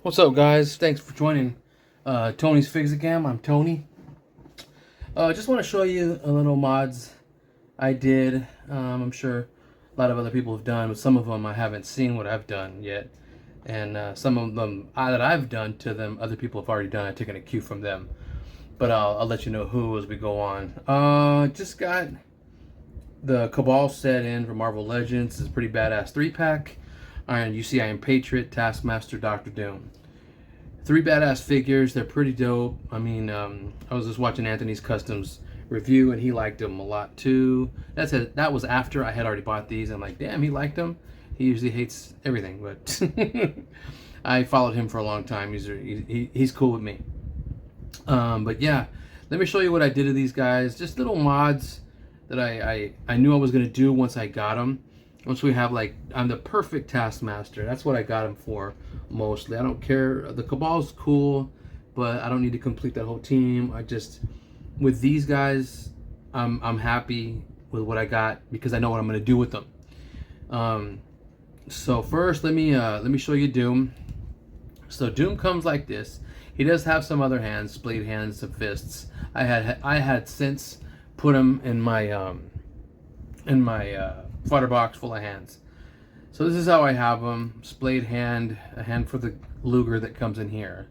What's up, guys? Thanks for joining Tony's Fixicam. I'm Tony. Just want to show you a little mods I did. I'm sure a lot of other people have done, but some of them I haven't seen what I've done yet. And some of them that I've done to them, other people have already done. I've taken a cue from them. But I'll let you know who as we go on. Just got the Cabal set in for Marvel Legends. It's a pretty badass 3-pack. And you see I am Patriot, Taskmaster, Dr. Doom. 3 badass figures. They're pretty dope. I mean, I was just watching Anthony's Customs review, and he liked them a lot too. That was after I had already bought these. I'm like, damn, he liked them. He usually hates everything, but I followed him for a long time. He's cool with me. But yeah, let me show you what I did to these guys. Just little mods that I knew I was gonna do once I got them. Once we have, like, I'm the perfect Taskmaster. That's what I got him for, mostly. I don't care. The Cabal's cool, but I don't need to complete that whole team. With these guys, I'm happy with what I got because I know what I'm going to do with them. So first, let me show you Doom. So Doom comes like this. He does have some other hands, splayed hands, some fists. I had since put him in my fodder box full of hands. So this is how I have them. Splayed hand, a hand for the Luger that comes in here.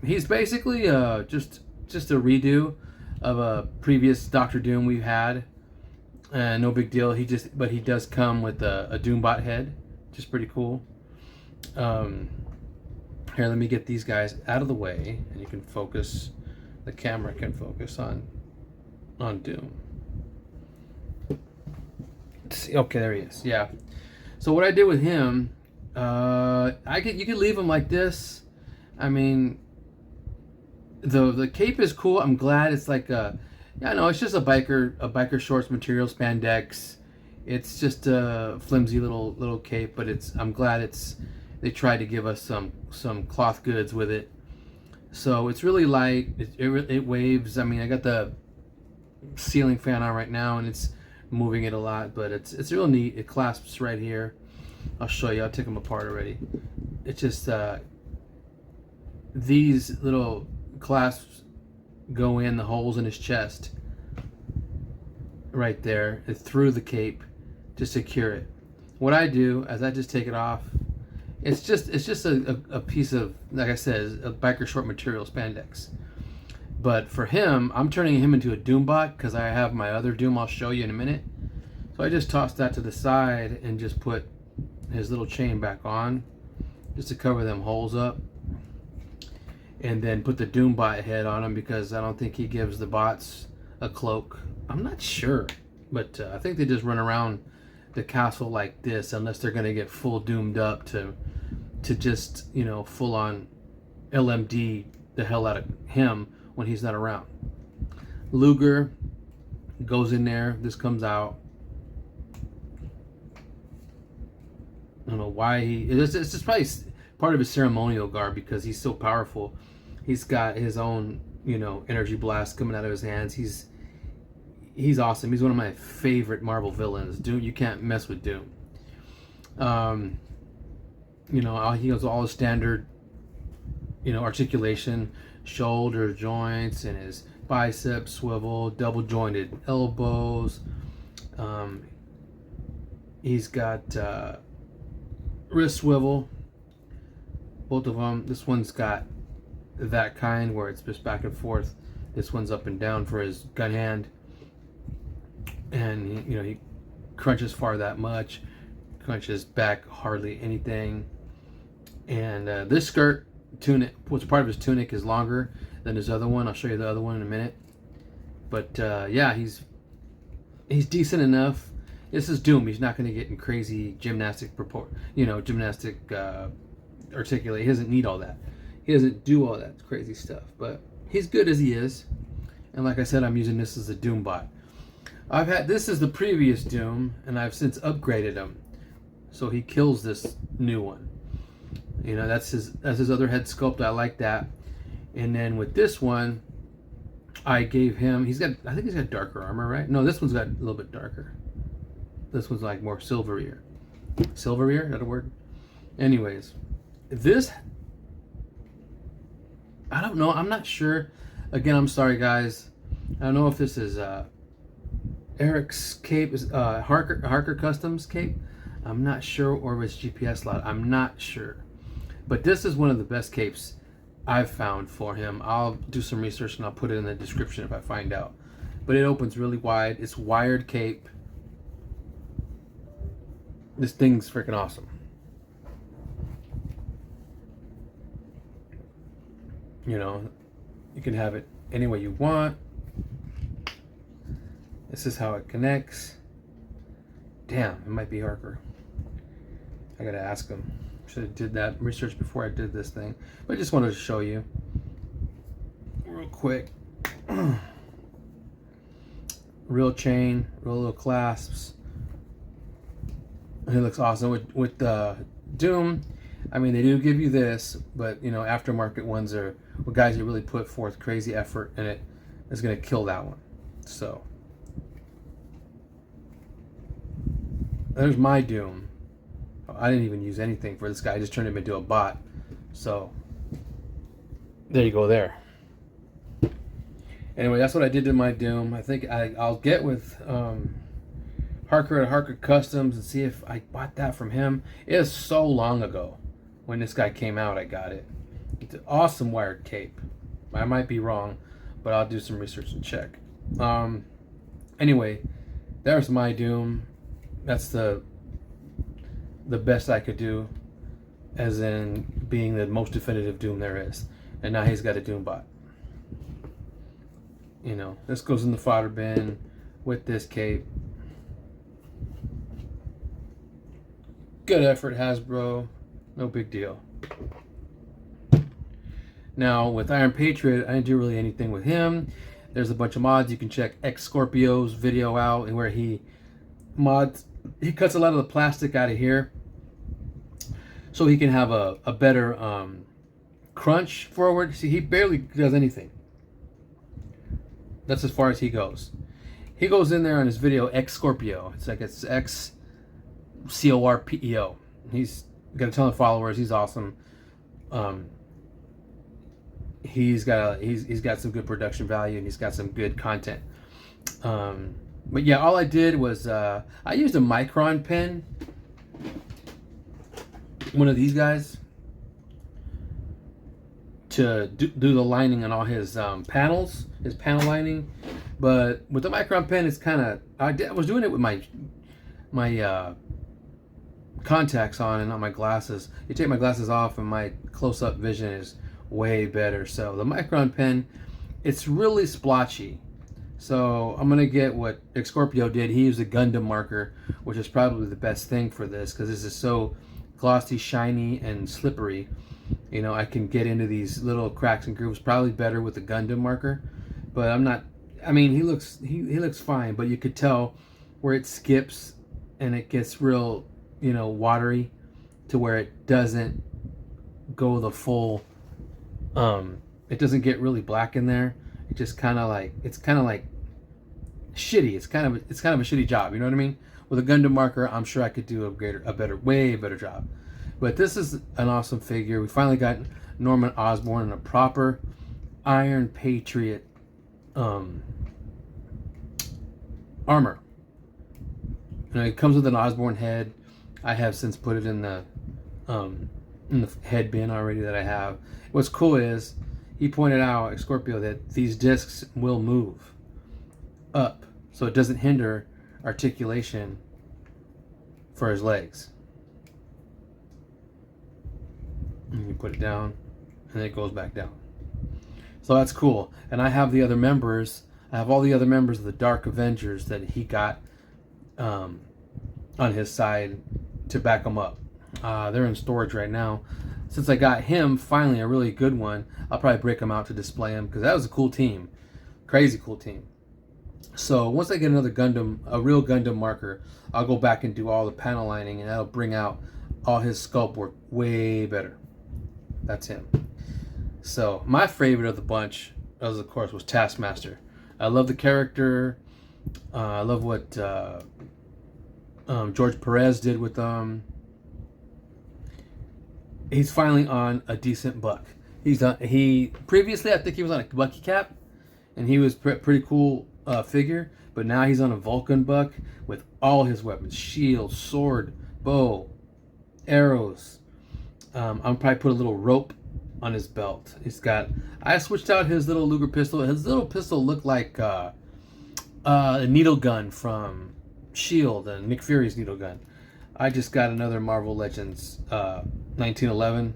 He's basically just a redo of a previous Dr. Doom we've had. No big deal. But he does come with a Doombot head, which is pretty cool. Here, let me get these guys out of the way, and you can focus. The camera can focus on Doom. Okay, there he is. Yeah. So what I did with him, you could leave him like this. I mean, the cape is cool. I'm glad it's like it's just a biker shorts material spandex. It's just a flimsy little cape, but I'm glad they tried to give us some cloth goods with it. So it's really light. It waves. I mean, I got the ceiling fan on right now, and it's moving it a lot, but it's real neat. It clasps right here. I'll show you. I'll take them apart already. It's just these little clasps go in the holes in his chest right there through the cape to secure it. What I do is I just take it off. It's just a piece of, like I said, a biker short material spandex. But for him, I'm turning him into a Doombot because I have my other Doom I'll show you in a minute. So I just tossed that to the side and just put his little chain back on just to cover them holes up. And then put the Doombot head on him because I don't think he gives the bots a cloak. I'm not sure, but I think they just run around the castle like this unless they're going to get full doomed up to just, full on LMD the hell out of him when he's not around. Luger goes in there. This comes out. I don't know why it's just probably part of his ceremonial garb because he's so powerful. He's got his own, energy blast coming out of his hands. He's awesome. He's one of my favorite Marvel villains. Doom, you can't mess with Doom. He has all the standard, articulation, shoulder joints, and his biceps swivel, double jointed elbows. He's got wrist swivel, both of them. This one's got that kind where it's just back and forth. This one's up and down for his gun hand, and he crunches far that much, crunches back hardly anything. And this skirt tunic, what's part of his tunic, is longer than his other one. I'll show you the other one in a minute. But yeah, he's decent enough. This is Doom. He's not going to get in crazy gymnastic articulate. He doesn't need all that. He doesn't do all that crazy stuff. But he's good as he is. And like I said, I'm using this as a Doombot. This is the previous Doom, and I've since upgraded him, so he kills this new one. That's his other head sculpt. I like that. And then with this one, I gave him. I think he's got darker armor, right? No, this one's got a little bit darker. This one's like more silverier. Silverier? Is that a word? Anyways, This, I don't know. I'm not sure. Again, I'm sorry, guys. I don't know if this is Eric's cape, is Harker Customs cape. I'm not sure, or if it's GPS slot. I'm not sure. But this is one of the best capes I've found for him. I'll do some research and I'll put it in the description if I find out. But it opens really wide. It's wired cape. This thing's freaking awesome. You know, you can have it any way you want. This is how it connects. Damn, it might be Harker. I gotta ask him. Should have did that research before I did this thing. But I just wanted to show you real quick. Real chain, real little clasps. It looks awesome with Doom. I mean, they do give you this, but you know, aftermarket ones are with guys who really put forth crazy effort, and it is going to kill that one. So there's my Doom. I didn't even use anything for this guy. I just turned him into a bot. So there you go there. Anyway, that's what I did to my Doom. I think I'll get with Harker at Harker Customs and see if I bought that from him. It is so long ago. When this guy came out, I got it. It's an awesome wired cape. I might be wrong, but I'll do some research and check. Anyway, there's my Doom. That's the best I could do, as in being the most definitive Doom there is. And now he's got a Doombot. You know, this goes in the fodder bin with this cape. Good effort, Hasbro. No big deal. Now, with Iron Patriot, I didn't do really anything with him. There's a bunch of mods. You can check Xcorpeo's video out, and where he cuts a lot of the plastic out of here so he can have a better crunch forward. See, he barely does anything. That's as far as he goes. He goes in there on his video, Xcorpeo. It's like it's Xcorpeo. He's got a ton of followers. He's awesome. He's got some good production value, and he's got some good content. But yeah, all I did was I used a micron pen, one of these guys, to do the lining on all his panels, his panel lining. But with the micron pen, it's kind of I was doing it with my contacts on and not my glasses. You take my glasses off and my close-up vision is way better. So the micron pen, it's really splotchy. So I'm gonna get what Xcorpeo did. He used a Gundam marker, which is probably the best thing for this because this is so glossy, shiny, and slippery. You know, I can get into these little cracks and grooves probably better with the Gundam marker. But I'm not. I mean, he looks fine, but you could tell where it skips and it gets real, you know, watery, to where it doesn't go the full. It doesn't get really black in there. It just kind of like shitty. It's kind of a shitty job. You know what I mean? With a Gundam marker, I'm sure I could do way better job. But this is an awesome figure. We finally got Norman Osborn in a proper Iron Patriot armor. You know, it comes with an Osborn head. I have since put it in the head bin already that I have. What's cool is he pointed out, Xcorpeo, that these discs will move up, so it doesn't hinder articulation for his legs. And you put it down, and it goes back down. So that's cool. And I have the other members. I have all the other members of the Dark Avengers that he got on his side to back him up. They're in storage right now. Since I got him, finally, a really good one, I'll probably break him out to display him, because that was a cool team. Crazy cool team. So once I get another Gundam, a real Gundam marker, I'll go back and do all the panel lining, and that'll bring out all his sculpt work way better. That's him. So my favorite of the bunch, of course, was Taskmaster. I love the character. I love what George Perez did with he's finally on a decent buck. He previously, I think he was on a Bucky cap, and he was pretty cool figure. But now he's on a Vulcan buck with all his weapons: shield, sword, bow, arrows. I'll probably put a little rope on his belt. I switched out his little Luger pistol. His little pistol looked like a needle gun from Shield and Nick Fury's needle gun. I just got another Marvel Legends 1911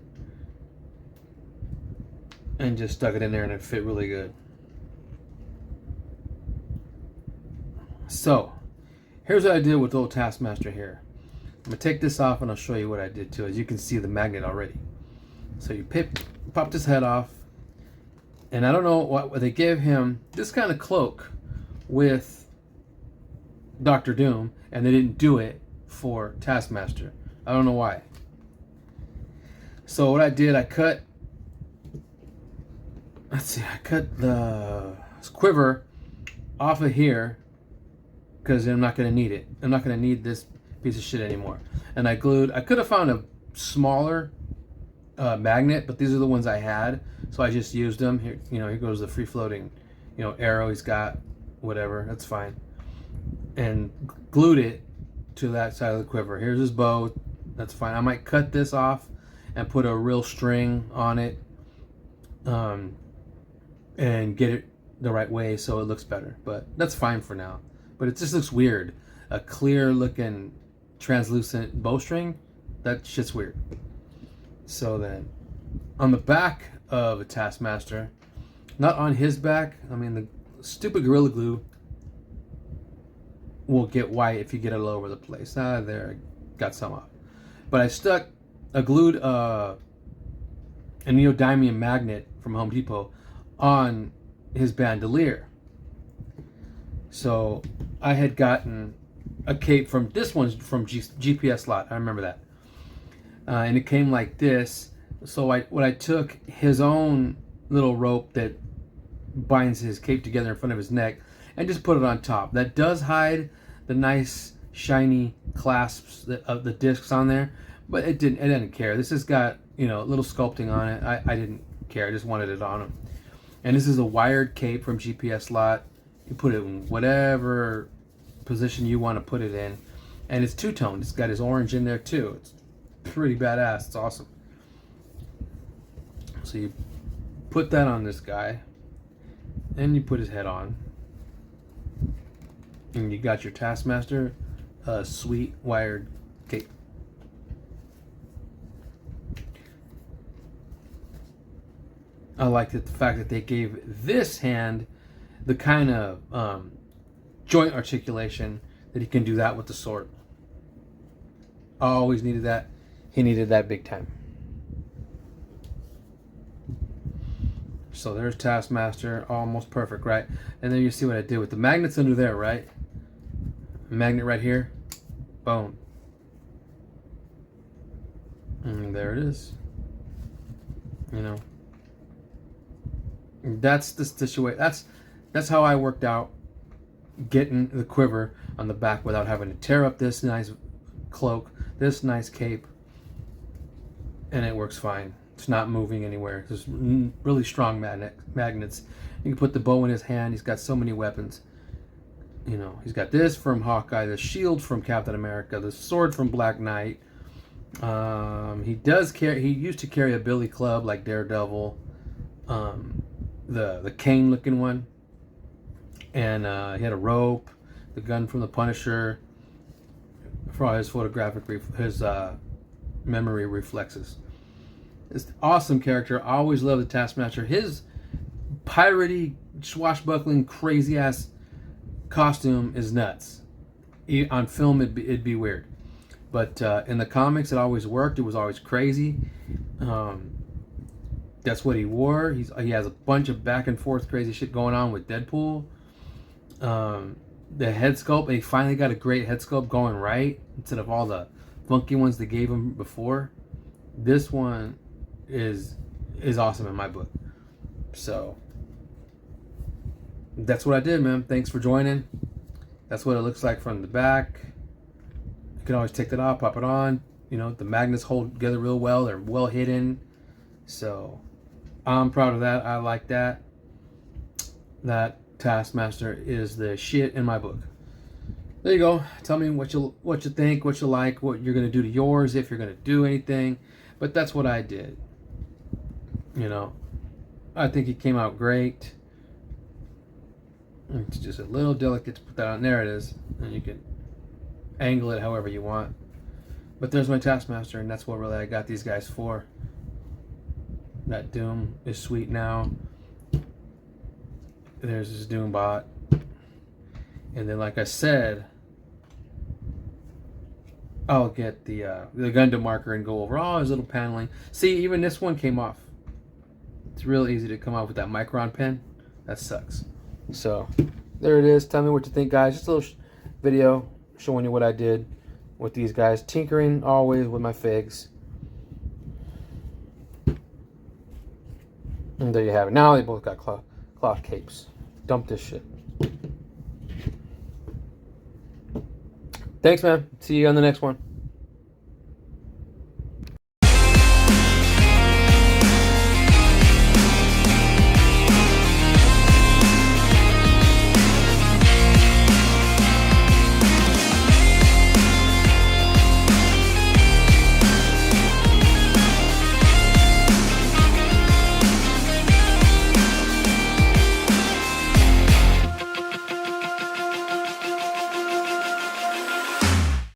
and just stuck it in there, and it fit really good. So here's what I did with the old Taskmaster here. I'm gonna take this off and I'll show you what I did too. As you can see, the magnet already. So you popped his head off, and I don't know what they gave him this kind of cloak with Doctor Doom, and they didn't do it for Taskmaster. I don't know why. So what I did, I cut the quiver off of here because I'm not gonna need it. I'm not gonna need this piece of shit anymore. And I could have found a smaller magnet, but these are the ones I had, so I just used them. Here, here goes the free floating, arrow he's got, whatever, that's fine. And glued it to that side of the quiver. Here's his bow, that's fine. I might cut this off and put a real string on it, and get it the right way so it looks better. But that's fine for now. But it just looks weird. A clear looking translucent bowstring, that shit's weird. So then on the back of a Taskmaster, not on his back, I mean the stupid Gorilla Glue will get white if you get it all over the place. There, I got some off. But I glued a neodymium magnet from Home Depot on his bandolier. So I had gotten a cape from this one's from GPS slot. I remember that. And it came like this. So I took his own little rope that binds his cape together in front of his neck and just put it on top. That does hide the nice shiny clasps of the discs on there, but it didn't care. This has got a little sculpting on it. I didn't care. I just wanted it on him. And this is a wired cape from GPS slot. You put it in whatever position you want to put it in, and it's two-toned. It's got his orange in there too. It's pretty badass. It's awesome. So you put that on this guy, and you put his head on, and you got your Taskmaster sweet wired cape. I like the fact that they gave this hand the kind of joint articulation that he can do that with the sword. I always needed that. He needed that big time. So there's Taskmaster, almost perfect, right? And then you see what I did with the magnets under there, right? Magnet right here, boom. And there it is. That's the situation. That's how I worked out getting the quiver on the back without having to tear up this nice cloak, this nice cape, and it works fine. It's not moving anywhere. There's really strong magnets. You can put the bow in his hand. He's got so many weapons. He's got this from Hawkeye, the shield from Captain America, the sword from Black Knight. He used to carry a billy club like Daredevil, the cane looking one, and he had a rope, the gun from the Punisher, for all his photographic memory reflexes. It's an awesome character. I always loved the Taskmaster. His piratey, swashbuckling, crazy ass costume is nuts. On film, it'd be weird, but in the comics, it always worked. It was always crazy. That's what he wore. He has a bunch of back and forth crazy shit going on with Deadpool. The head sculpt, he finally got a great head sculpt going right instead of all the funky ones they gave him before. This one is awesome in my book. So that's what I did, man. Thanks for joining. That's what it looks like from the back. You can always take that off, pop it on. You know, the magnets hold together real well. They're well hidden. So I'm proud of that. I like that. That Taskmaster is the shit in my book. There you go. Tell me what you think, what you like, what you're gonna do to yours, if you're gonna do anything. But that's what I did. You know, I think it came out great. It's just a little delicate to put that on. There it is, and you can angle it however you want. But there's my Taskmaster, and that's what really I got these guys for. That Doom is sweet now. There's this Doombot. And then, like I said, I'll get the Gundam marker and go over all his little paneling. See, even this one came off. It's real easy to come off with that micron pen. That sucks. So, there it is. Tell me what you think, guys. Just a little video showing you what I did with these guys. Tinkering always with my figs. And there you have it. Now they both got cloth capes. Dump this shit. Thanks, man. See you on the next one.